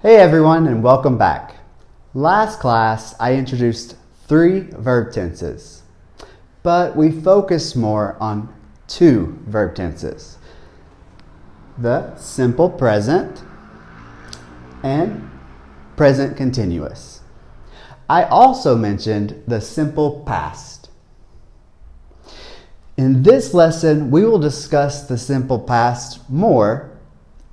Hey everyone, and welcome back. Last class I introduced 3 verb tenses, but we focused more on 2 verb tenses. The simple present and present continuous. I also mentioned the simple past. In this lesson, we will discuss the simple past more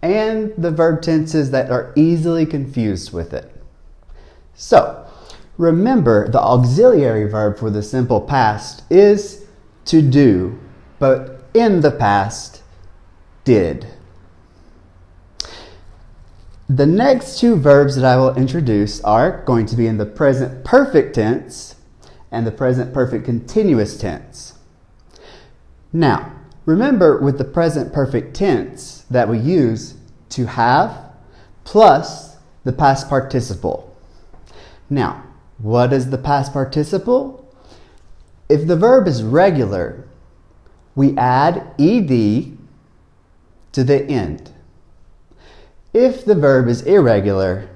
and the verb tenses that are easily confused with it. So, remember the auxiliary verb for the simple past is to do, but in the past, did. The next 2 verbs that I will introduce are going to be in the present perfect tense and the present perfect continuous tense. Now, remember with the present perfect tense that we use to have plus the past participle. Now, what is the past participle? If the verb is regular, we add ed to the end. If the verb is irregular,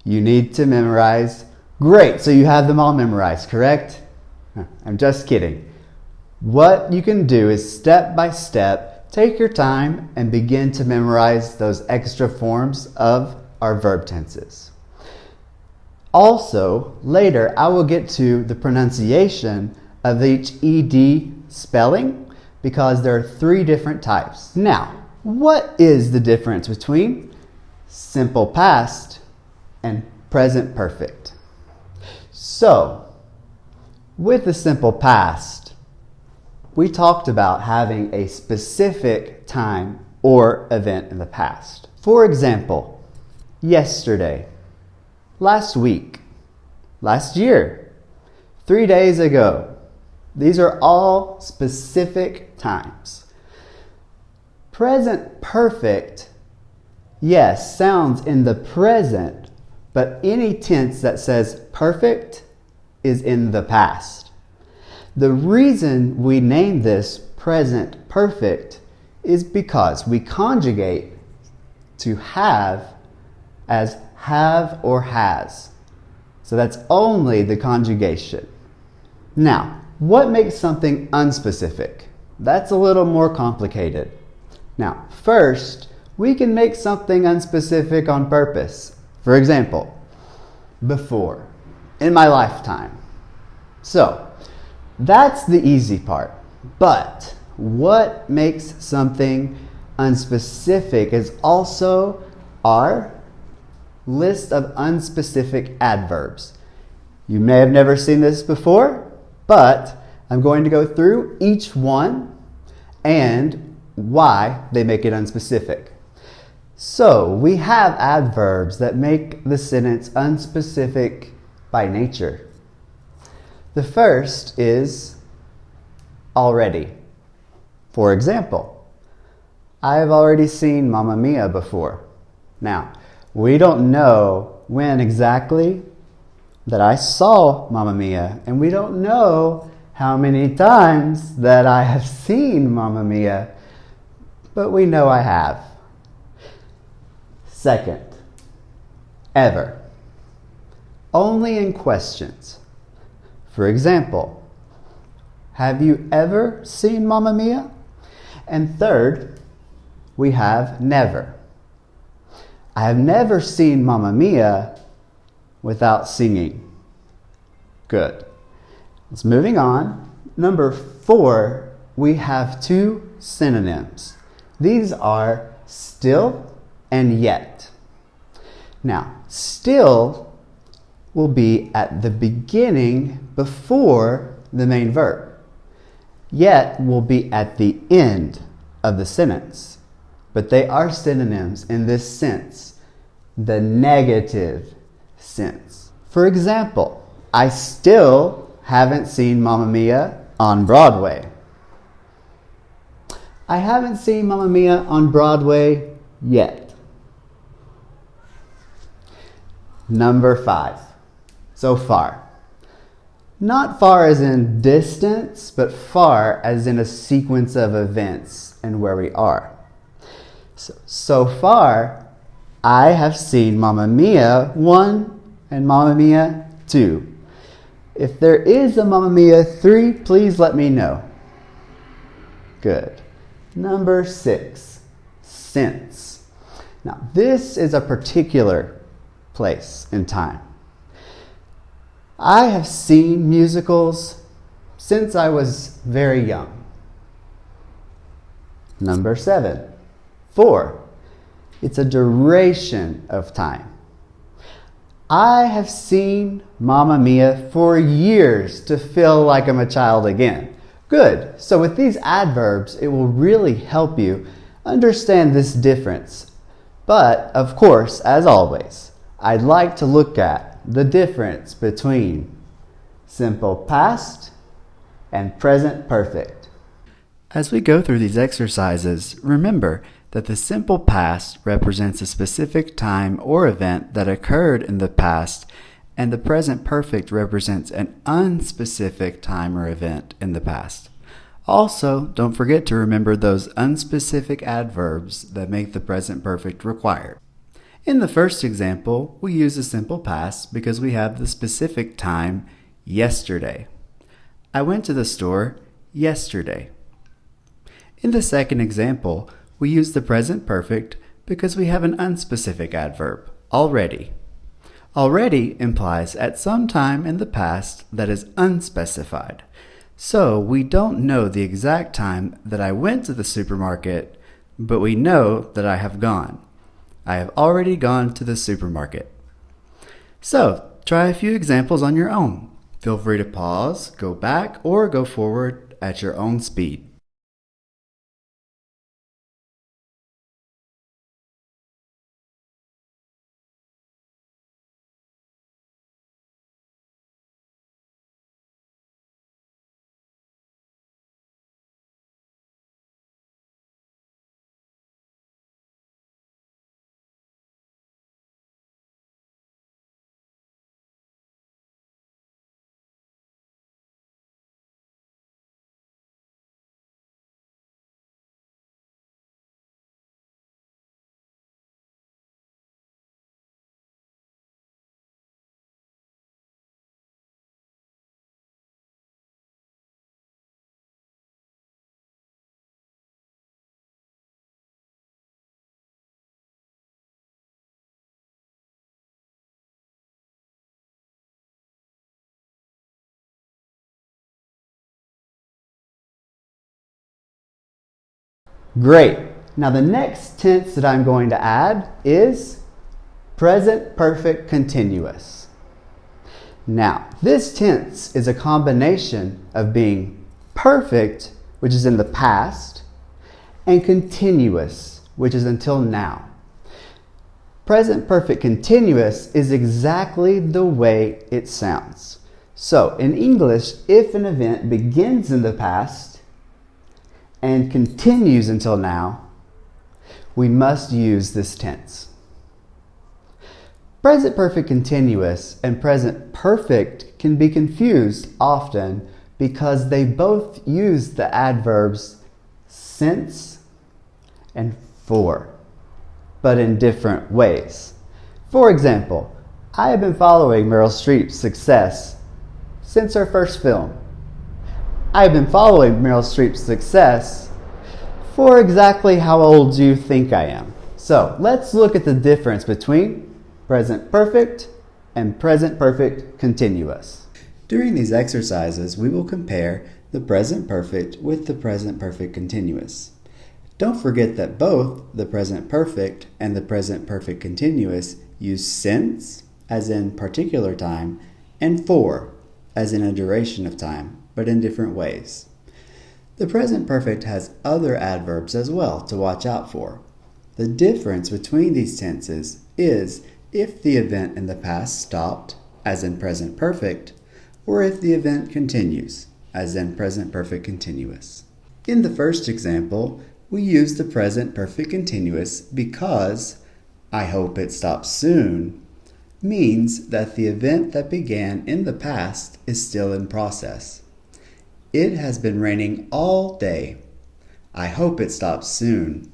you need to memorize. Great, so you have them all memorized, correct? I'm just kidding. What you can do is step by step, take your time and begin to memorize those extra forms of our verb tenses. Also, later I will get to the pronunciation of each ed spelling because there are 3 different types. Now, what is the difference between simple past and present perfect? So, with the simple past, we talked about having a specific time or event in the past. For example, yesterday, last week, last year, 3 days ago. These are all specific times. Present perfect, yes, sounds in the present, but any tense that says perfect is in the past. The reason we name this present perfect is because we conjugate to have as have or has. So that's only the conjugation. Now, what makes something unspecific? That's a little more complicated. Now, first, we can make something unspecific on purpose. For example, before, in my lifetime. So, that's the easy part. But what makes something unspecific is also our list of unspecific adverbs. You may have never seen this before, but I'm going to go through each one and why they make it unspecific. So we have adverbs that make the sentence unspecific by nature. The first is already. For example, I have already seen Mamma Mia before. Now, we don't know when exactly that I saw Mamma Mia, and we don't know how many times that I have seen Mamma Mia, but we know I have. Second, ever. Only in questions. For example, have you ever seen Mamma Mia? And third, we have never. I have never seen Mamma Mia without singing. Good. Let's moving on. Number 4, we have 2 synonyms. These are still and yet. Now, still will be at the beginning before the main verb. Yet will be at the end of the sentence. But they are synonyms in this sense, the negative sense. For example, I still haven't seen Mamma Mia on Broadway. I haven't seen Mamma Mia on Broadway yet. Number 5. So far. Not far as in distance, but far as in a sequence of events and where we are. So far I have seen Mamma Mia 1 and Mamma Mia 2. If there is a Mamma Mia 3, please let me know. Good. Number 6, since. Now, this is a particular place in time. I have seen musicals since I was very young. Number 7, for. It's a duration of time. I have seen Mamma Mia for years to feel like I'm a child again. Good. So with these adverbs, it will really help you understand this difference. But, of course, as always, I'd like to look at the difference between simple past and present perfect. As we go through these exercises, remember that the simple past represents a specific time or event that occurred in the past, and the present perfect represents an unspecific time or event in the past. Also, don't forget to remember those unspecific adverbs that make the present perfect required. In the first example, we use the simple past because we have the specific time, yesterday. I went to the store yesterday. In the second example, we use the present perfect because we have an unspecific adverb, already. Already implies at some time in the past that is unspecified. So we don't know the exact time that I went to the supermarket, but we know that I have gone. I have already gone to the supermarket. So try a few examples on your own. Feel free to pause, go back, or go forward at your own speed. Great. Now the next tense that I'm going to add is present perfect continuous. Now, this tense is a combination of being perfect, which is in the past, and continuous, which is until now. Present perfect continuous is exactly the way it sounds. So, in English, if an event begins in the past and continues until now, we must use this tense. Present perfect continuous and present perfect can be confused often because they both use the adverbs since and for, but in different ways. For example, I have been following Meryl Streep's success since her first film. I have been following Meryl Streep's success for exactly how old you think I am. So let's look at the difference between present perfect and present perfect continuous. During these exercises, we will compare the present perfect with the present perfect continuous. Don't forget that both the present perfect and the present perfect continuous use since, as in particular time, and for, as in a duration of time, but in different ways. The present perfect has other adverbs as well to watch out for. The difference between these tenses is if the event in the past stopped, as in present perfect, or if the event continues, as in present perfect continuous. In the first example, we use the present perfect continuous because I hope it stops soon means that the event that began in the past is still in process. It has been raining all day. I hope it stops soon.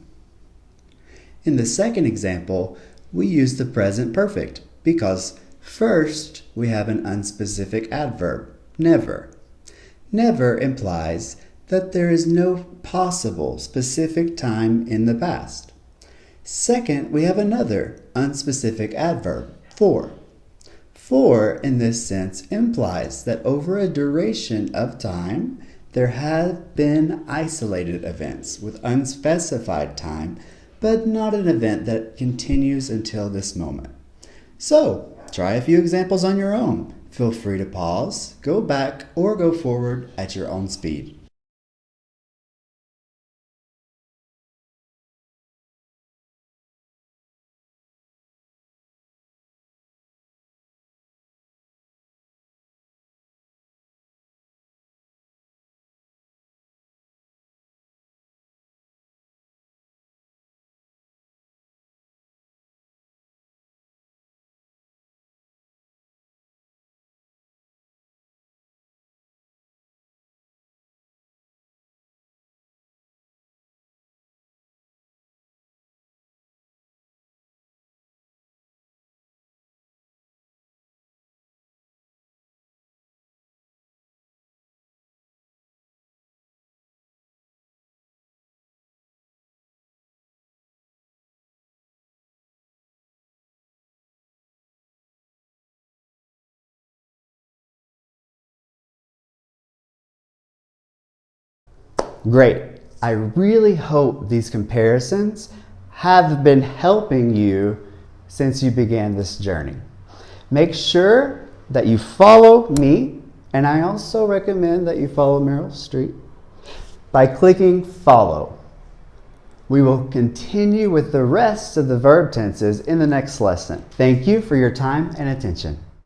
In the second example, we use the present perfect because first we have an unspecific adverb, never. Never implies that there is no possible specific time in the past. Second, we have another unspecific adverb, for. For, in this sense, implies that over a duration of time, there have been isolated events with unspecified time, but not an event that continues until this moment. So, try a few examples on your own. Feel free to pause, go back, or go forward at your own speed. Great. I really hope these comparisons have been helping you since you began this journey. Make sure that you follow me, and I also recommend that you follow Meryl Streep by clicking follow. We will continue with the rest of the verb tenses in the next lesson. Thank you for your time and attention.